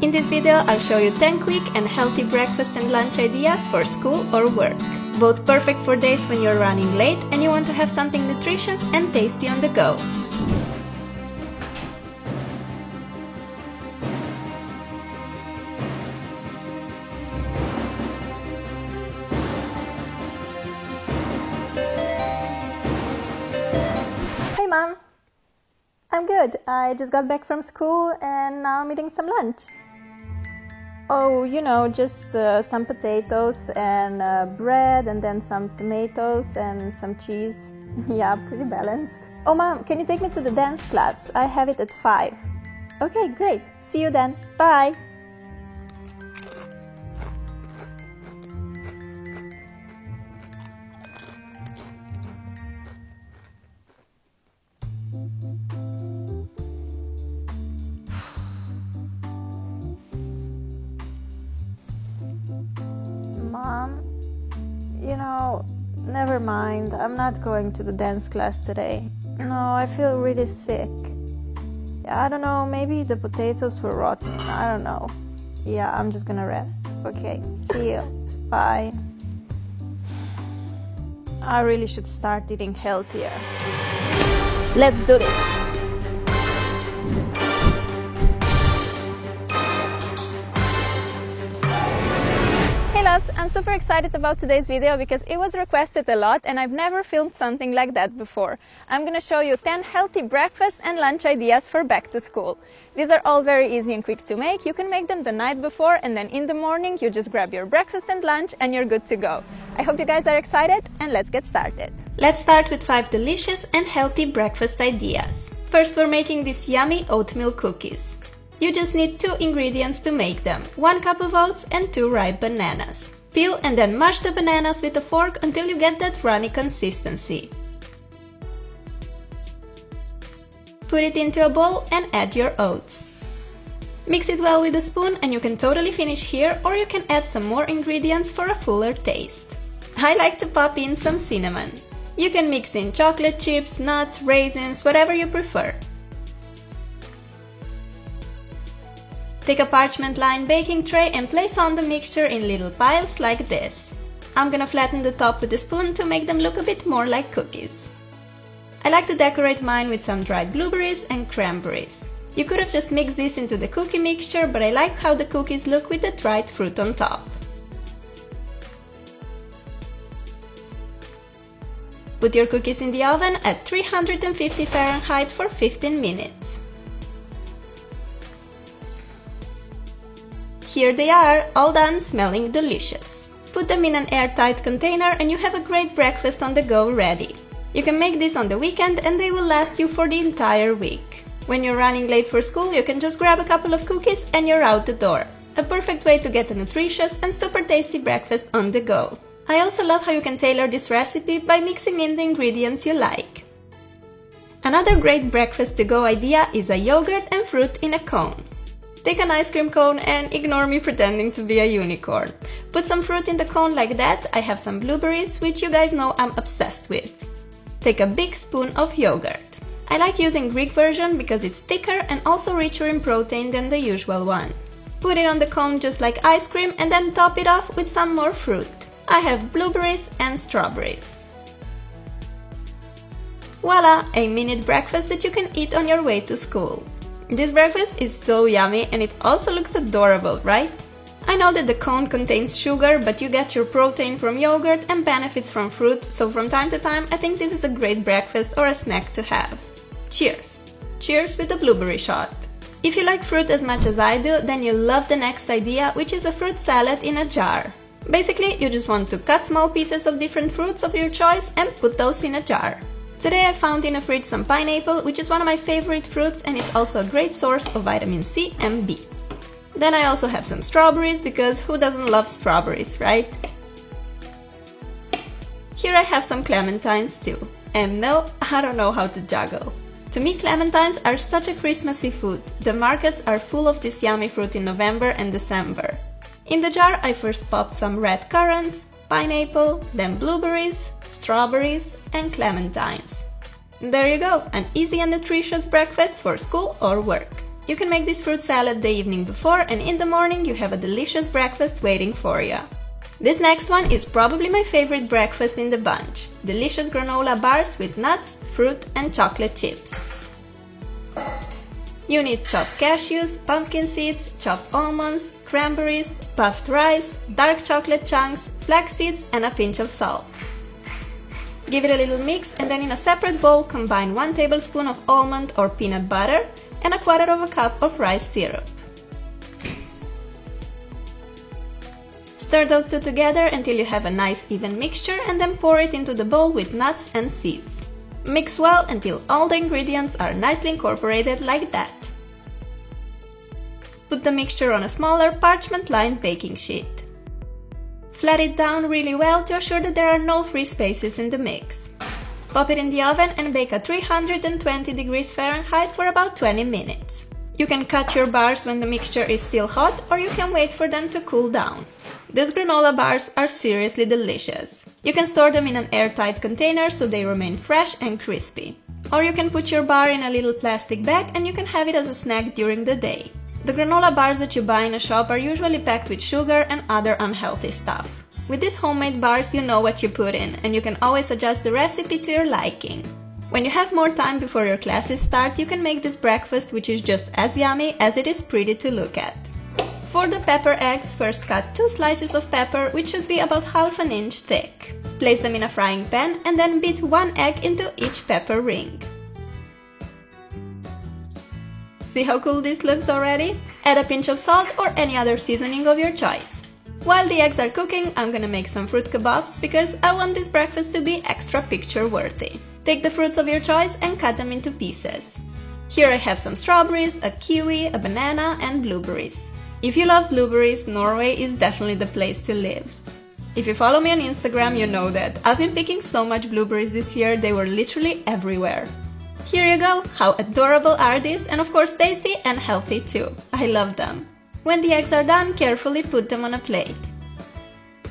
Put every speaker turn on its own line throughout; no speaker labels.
In this video, I'll show you 10 quick and healthy breakfast and lunch ideas for school or work. Both perfect for days when you're running late and you want to have something nutritious and tasty on the go.
Hey Mom! I'm good. I just got back from school and now I'm eating some lunch. Oh, you know, just some potatoes and bread and then some tomatoes and some cheese. Yeah, pretty balanced. Oh Mom, can you take me to the dance class? I have it at 5. Okay, great. See you then. Bye! Mom, you know, never mind. I'm not going to the dance class today. No, I feel really sick. Yeah, I don't know, maybe the potatoes were rotten. I don't know. Yeah, I'm just gonna rest. Okay, see you. Bye. I really should start eating healthier. Let's do this. Hey loves, I'm super excited about today's video because it was requested a lot and I've never filmed something like that before. I'm gonna show you 10 healthy breakfast and lunch ideas for back to school. These are all very easy and quick to make. You can make them the night before and then in the morning you just grab your breakfast and lunch and you're good to go. I hope you guys are excited and let's get started.
Let's start with 5 delicious and healthy breakfast ideas. First, we're making these yummy oatmeal cookies. You just need 2 ingredients to make them, 1 cup of oats and 2 ripe bananas. Peel and then mash the bananas with a fork until you get that runny consistency. Put it into a bowl and add your oats. Mix it well with a spoon and you can totally finish here, or you can add some more ingredients for a fuller taste. I like to pop in some cinnamon. You can mix in chocolate chips, nuts, raisins, whatever you prefer. Take a parchment-lined baking tray and place on the mixture in little piles like this. I'm gonna flatten the top with a spoon to make them look a bit more like cookies. I like to decorate mine with some dried blueberries and cranberries. You could have just mixed this into the cookie mixture, but I like how the cookies look with the dried fruit on top. Put your cookies in the oven at 350 Fahrenheit for 15 minutes. Here they are, all done, smelling delicious. Put them in an airtight container and you have a great breakfast on the go ready. You can make this on the weekend and they will last you for the entire week. When you're running late for school, you can just grab a couple of cookies and you're out the door. A perfect way to get a nutritious and super tasty breakfast on the go. I also love how you can tailor this recipe by mixing in the ingredients you like. Another great breakfast to go idea is a yogurt and fruit in a cone. Take an ice cream cone and ignore me pretending to be a unicorn. Put some fruit in the cone like that. I have some blueberries, which you guys know I'm obsessed with. Take a big spoon of yogurt. I like using Greek version because it's thicker and also richer in protein than the usual one. Put it on the cone just like ice cream and then top it off with some more fruit. I have blueberries and strawberries. Voila! A minute breakfast that you can eat on your way to school. This breakfast is so yummy and it also looks adorable, right? I know that the cone contains sugar, but you get your protein from yogurt and benefits from fruit, so from time to time I think this is a great breakfast or a snack to have. Cheers! Cheers with a blueberry shot! If you like fruit as much as I do, then you'll love the next idea, which is a fruit salad in a jar. Basically, you just want to cut small pieces of different fruits of your choice and put those in a jar. Today I found in a fridge some pineapple, which is one of my favorite fruits and it's also a great source of vitamin C and B. Then I also have some strawberries, because who doesn't love strawberries, right? Here I have some clementines too. And no, I don't know how to juggle. To me, clementines are such a Christmassy food. The markets are full of this yummy fruit in November and December. In the jar I first popped some red currants, pineapple, then blueberries, strawberries and clementines. There you go, an easy and nutritious breakfast for school or work. You can make this fruit salad the evening before, and in the morning you have a delicious breakfast waiting for you. This next one is probably my favorite breakfast in the bunch. Delicious granola bars with nuts, fruit and chocolate chips. You need chopped cashews, pumpkin seeds, chopped almonds, cranberries, puffed rice, dark chocolate chunks, flax seeds and a pinch of salt. Give it a little mix and then in a separate bowl combine 1 tablespoon of almond or peanut butter and a 1/4 cup of rice syrup. Stir those two together until you have a nice even mixture and then pour it into the bowl with nuts and seeds. Mix well until all the ingredients are nicely incorporated like that. Put the mixture on a smaller parchment-lined baking sheet. Flat it down really well to assure that there are no free spaces in the mix. Pop it in the oven and bake at 320 degrees Fahrenheit for about 20 minutes. You can cut your bars when the mixture is still hot, or you can wait for them to cool down. These granola bars are seriously delicious. You can store them in an airtight container so they remain fresh and crispy. Or you can put your bar in a little plastic bag and you can have it as a snack during the day. The granola bars that you buy in a shop are usually packed with sugar and other unhealthy stuff. With these homemade bars, you know what you put in, and you can always adjust the recipe to your liking. When you have more time before your classes start, you can make this breakfast, which is just as yummy as it is pretty to look at. For the pepper eggs, first cut 2 slices of pepper, which should be about 1/2 inch thick. Place them in a frying pan and then beat 1 egg into each pepper ring. See how cool this looks already? Add a pinch of salt or any other seasoning of your choice. While the eggs are cooking, I'm gonna make some fruit kebabs because I want this breakfast to be extra picture-worthy. Take the fruits of your choice and cut them into pieces. Here I have some strawberries, a kiwi, a banana and blueberries. If you love blueberries, Norway is definitely the place to live. If you follow me on Instagram, you know that I've been picking so much blueberries this year, they were literally everywhere. Here you go! How adorable are these? And of course tasty and healthy too. I love them. When the eggs are done, carefully put them on a plate.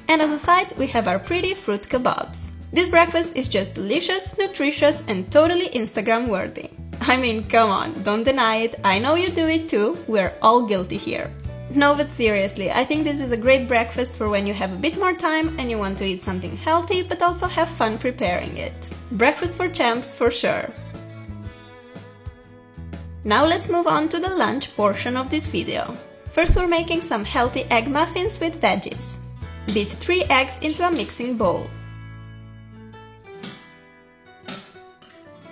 And as a side, we have our pretty fruit kebabs. This breakfast is just delicious, nutritious and totally Instagram worthy. I mean, come on, don't deny it, I know you do it too, we're all guilty here. No, but seriously, I think this is a great breakfast for when you have a bit more time and you want to eat something healthy but also have fun preparing it. Breakfast for champs for sure. Now let's move on to the lunch portion of this video. First we're making some healthy egg muffins with veggies. Beat 3 eggs into a mixing bowl.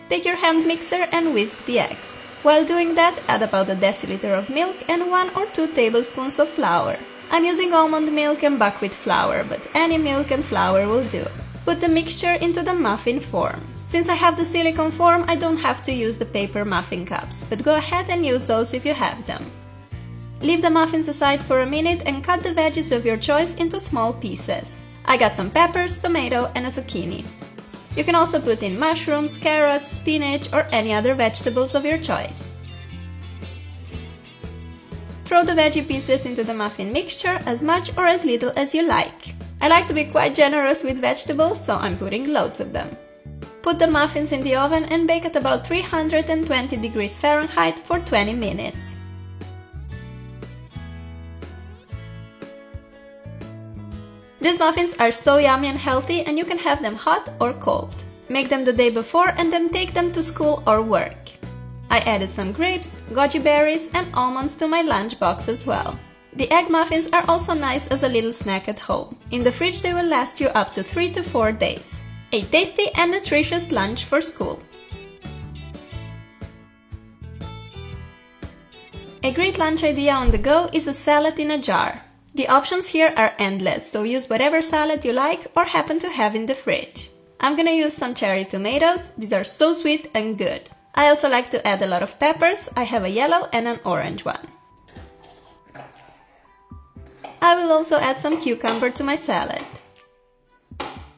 Take your hand mixer and whisk the eggs. While doing that, add about a deciliter of milk and 1 or 2 tablespoons of flour. I'm using almond milk and buckwheat flour, but any milk and flour will do. Put the mixture into the muffin form. Since I have the silicone form, I don't have to use the paper muffin cups, but go ahead and use those if you have them. Leave the muffins aside for a minute and cut the veggies of your choice into small pieces. I got some peppers, tomato and a zucchini. You can also put in mushrooms, carrots, spinach or any other vegetables of your choice. Throw the veggie pieces into the muffin mixture as much or as little as you like. I like to be quite generous with vegetables, so I'm putting loads of them. Put the muffins in the oven and bake at about 320 degrees Fahrenheit for 20 minutes. These muffins are so yummy and healthy and you can have them hot or cold. Make them the day before and then take them to school or work. I added some grapes, goji berries and almonds to my lunch box as well. The egg muffins are also nice as a little snack at home. In the fridge they will last you up to 3 to 4 days. A tasty and nutritious lunch for school. A great lunch idea on the go is a salad in a jar. The options here are endless, so use whatever salad you like or happen to have in the fridge. I'm gonna use some cherry tomatoes, these are so sweet and good. I also like to add a lot of peppers, I have a yellow and an orange one. I will also add some cucumber to my salad.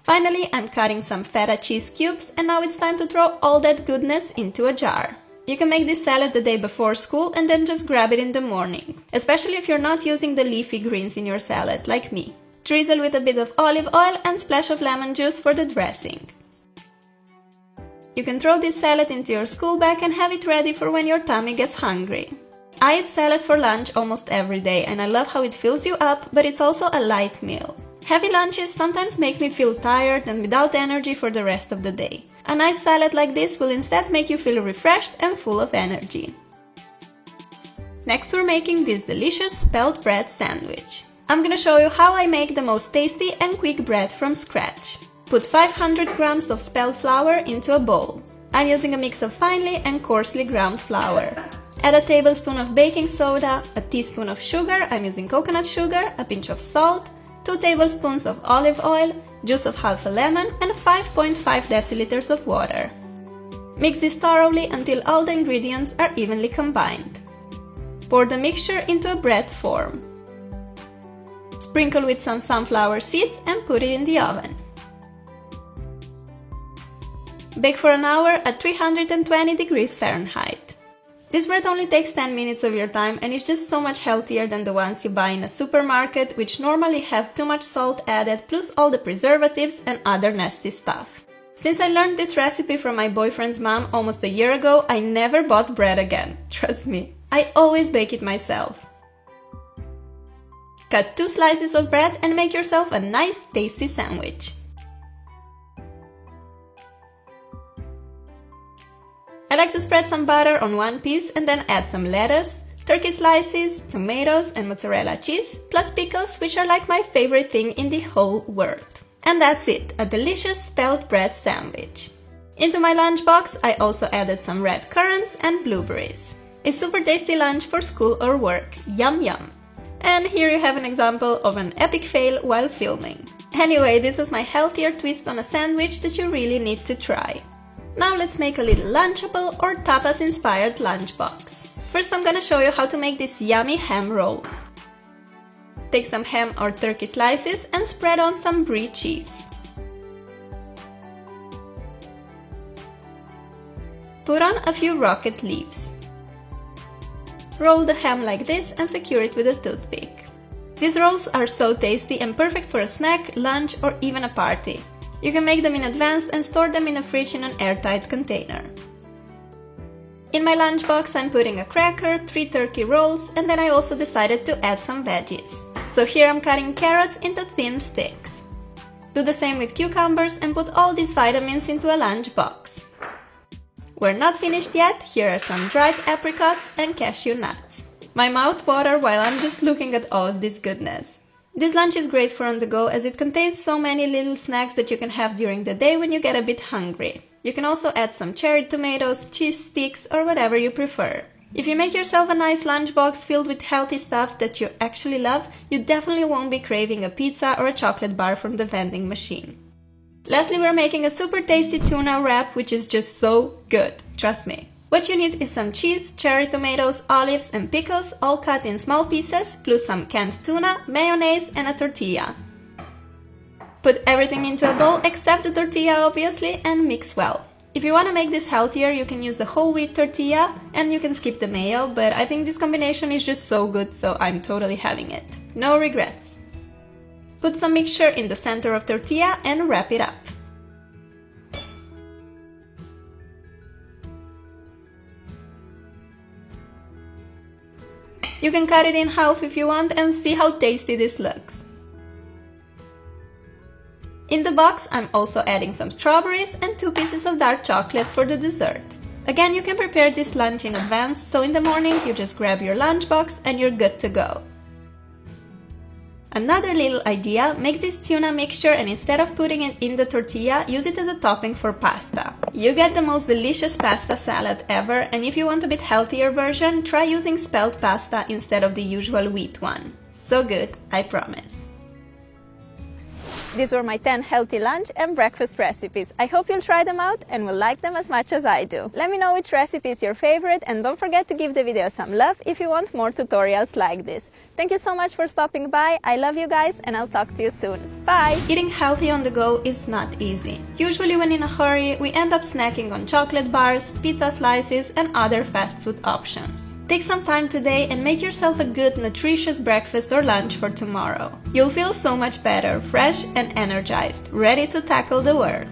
Finally, I'm cutting some feta cheese cubes and now it's time to throw all that goodness into a jar. You can make this salad the day before school and then just grab it in the morning, especially if you're not using the leafy greens in your salad, like me. Drizzle with a bit of olive oil and splash of lemon juice for the dressing. You can throw this salad into your school bag and have it ready for when your tummy gets hungry. I eat salad for lunch almost every day and I love how it fills you up, but it's also a light meal. Heavy lunches sometimes make me feel tired and without energy for the rest of the day. A nice salad like this will instead make you feel refreshed and full of energy. Next we're making this delicious spelt bread sandwich. I'm gonna show you how I make the most tasty and quick bread from scratch. Put 500 grams of spelt flour into a bowl. I'm using a mix of finely and coarsely ground flour. Add a tablespoon of baking soda, a teaspoon of sugar, I'm using coconut sugar, a pinch of salt, 2 tablespoons of olive oil, juice of half a lemon, and 5.5 deciliters of water. Mix this thoroughly until all the ingredients are evenly combined. Pour the mixture into a bread form. Sprinkle with some sunflower seeds and put it in the oven. Bake for an hour at 320 degrees Fahrenheit. This bread only takes 10 minutes of your time and is just so much healthier than the ones you buy in a supermarket, which normally have too much salt added plus all the preservatives and other nasty stuff. Since I learned this recipe from my boyfriend's mom almost a year ago, I never bought bread again. Trust me, I always bake it myself. Cut 2 slices of bread and make yourself a nice tasty sandwich. I like to spread some butter on one piece and then add some lettuce, turkey slices, tomatoes and mozzarella cheese, plus pickles, which are like my favorite thing in the whole world. And that's it, a delicious spelt bread sandwich. Into my lunchbox I also added some red currants and blueberries. A super tasty lunch for school or work, yum yum! And here you have an example of an epic fail while filming. Anyway, this was my healthier twist on a sandwich that you really need to try. Now let's make a little lunchable or tapas-inspired lunchbox. First I'm gonna show you how to make these yummy ham rolls. Take some ham or turkey slices and spread on some brie cheese. Put on a few rocket leaves. Roll the ham like this and secure it with a toothpick. These rolls are so tasty and perfect for a snack, lunch or even a party. You can make them in advance and store them in a fridge in an airtight container. In my lunchbox I'm putting a cracker, 3 turkey rolls, and then I also decided to add some veggies. So here I'm cutting carrots into thin sticks. Do the same with cucumbers and put all these vitamins into a lunchbox. We're not finished yet, here are some dried apricots and cashew nuts. My mouth waters while I'm just looking at all of this goodness. This lunch is great for on the go as it contains so many little snacks that you can have during the day when you get a bit hungry. You can also add some cherry tomatoes, cheese sticks or whatever you prefer. If you make yourself a nice lunchbox filled with healthy stuff that you actually love, you definitely won't be craving a pizza or a chocolate bar from the vending machine. Lastly, we're making a super tasty tuna wrap which is just so good, trust me. What you need is some cheese, cherry tomatoes, olives and pickles all cut in small pieces, plus some canned tuna, mayonnaise and a tortilla. Put everything into a bowl except the tortilla obviously and mix well. If you want to make this healthier you can use the whole wheat tortilla and you can skip the mayo, but I think this combination is just so good so I'm totally having it. No regrets. Put some mixture in the center of tortilla and wrap it up. You can cut it in half if you want and see how tasty this looks. In the box I'm also adding some strawberries and 2 pieces of dark chocolate for the dessert. Again, you can prepare this lunch in advance, so in the morning you just grab your lunchbox and you're good to go. Another little idea, make this tuna mixture and instead of putting it in the tortilla, use it as a topping for pasta. You get the most delicious pasta salad ever, and if you want a bit healthier version, try using spelt pasta instead of the usual wheat one. So good, I promise.
These were my 10 healthy lunch and breakfast recipes. I hope you'll try them out and will like them as much as I do. Let me know which recipe is your favorite and don't forget to give the video some love if you want more tutorials like this. Thank you so much for stopping by. I love you guys and I'll talk to you soon. Bye!
Eating healthy on the go is not easy. Usually when in a hurry, we end up snacking on chocolate bars, pizza slices and other fast food options. Take some time today and make yourself a good, nutritious breakfast or lunch for tomorrow. You'll feel so much better, fresh and energized, ready to tackle the world.